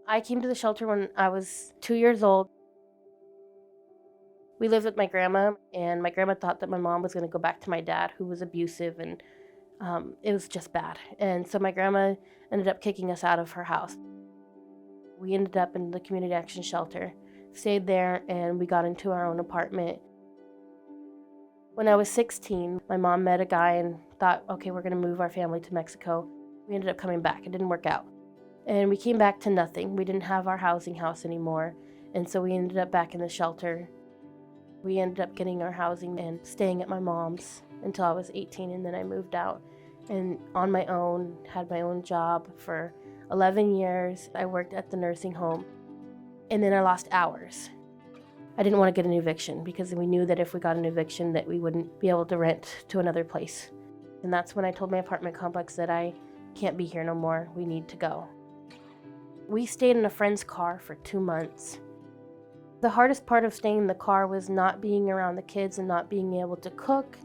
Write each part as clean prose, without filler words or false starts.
I came to the shelter when I was 2 years old. We lived with my grandma, and my grandma thought that my mom was going to go back to my dad, who was abusive, and it was just bad. And so my grandma ended up kicking us out of her house. We ended up in the community action shelter, stayed there, and we got into our own apartment. When I was 16, my mom met a guy and thought, okay, we're going to move our family to Mexico. We ended up coming back. It didn't work out. And we came back to nothing. We didn't have our housing house anymore. And so we ended up back in the shelter. We ended up getting our housing and staying at my mom's until I was 18, and then I moved out. And on my own, had my own job for 11 years. I worked at the nursing home. And then I lost hours. I didn't want to get an eviction because we knew that if we got an eviction that we wouldn't be able to rent to another place. And that's when I told my apartment complex that I can't be here no more. We need to go. We stayed in a friend's car for 2 months. The hardest part of staying in the car was not being around the kids and not being able to cook,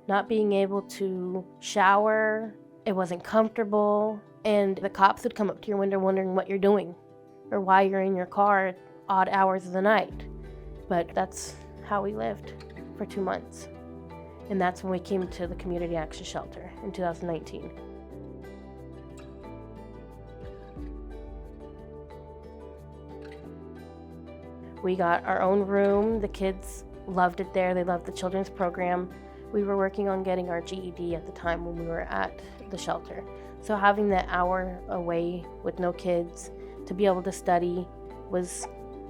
not being able to shower. It wasn't comfortable. And the cops would come up to your window wondering what you're doing or why you're in your car at odd hours of the night. But that's how we lived for 2 months. And that's when we came to the community action shelter in 2019. We got our own room. The kids loved it there. They loved the children's program. We were working on getting our GED at the time when we were at the shelter. So having that hour away with no kids to be able to study was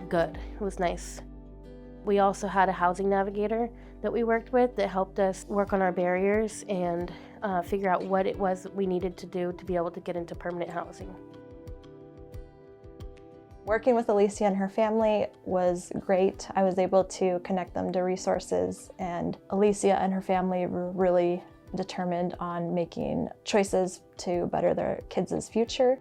good. It was nice. We also had a housing navigator that we worked with that helped us work on our barriers and figure out what it was we needed to do to be able to get into permanent housing. Working with Alicia and her family was great. I was able to connect them to resources, and Alicia and her family were really determined on making choices to better their kids' future.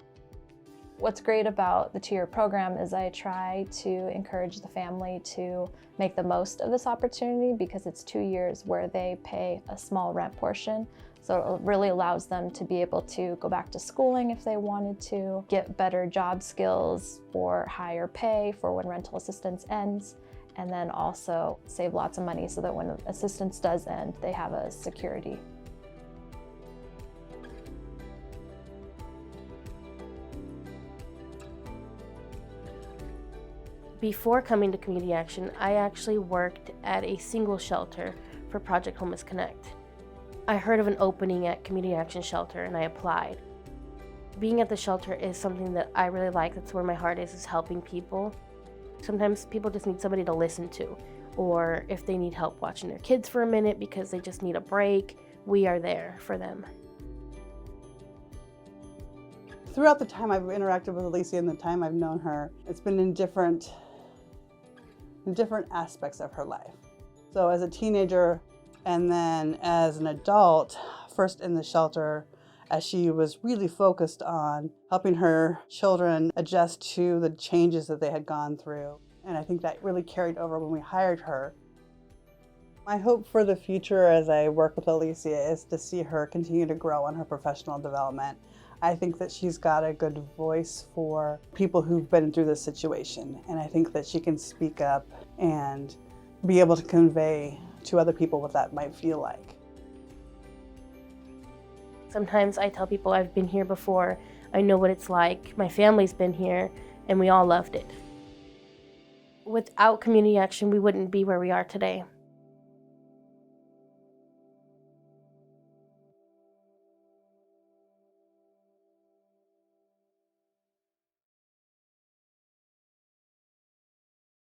What's great about the 2-year program is I try to encourage the family to make the most of this opportunity because it's 2 years where they pay a small rent portion. So it really allows them to be able to go back to schooling if they wanted to, get better job skills or higher pay for when rental assistance ends, and then also save lots of money so that when assistance does end, they have a security. Before coming to Community Action, I actually worked at a single shelter for Project Homeless Connect. I heard of an opening at Community Action Shelter and I applied. Being at the shelter is something that I really like. That's where my heart is helping people. Sometimes people just need somebody to listen to, or if they need help watching their kids for a minute because they just need a break, we are there for them. Throughout the time I've interacted with Alicia and the time I've known her, it's been in different aspects of her life. So as a teenager and then as an adult, first in the shelter, as she was really focused on helping her children adjust to the changes that they had gone through. And I think that really carried over when we hired her. My hope for the future as I work with Alicia is to see her continue to grow in her professional development. I think that she's got a good voice for people who've been through this situation, and I think that she can speak up and be able to convey to other people what that might feel like. Sometimes I tell people I've been here before, I know what it's like, my family's been here, and we all loved it. Without Community Action, we wouldn't be where we are today.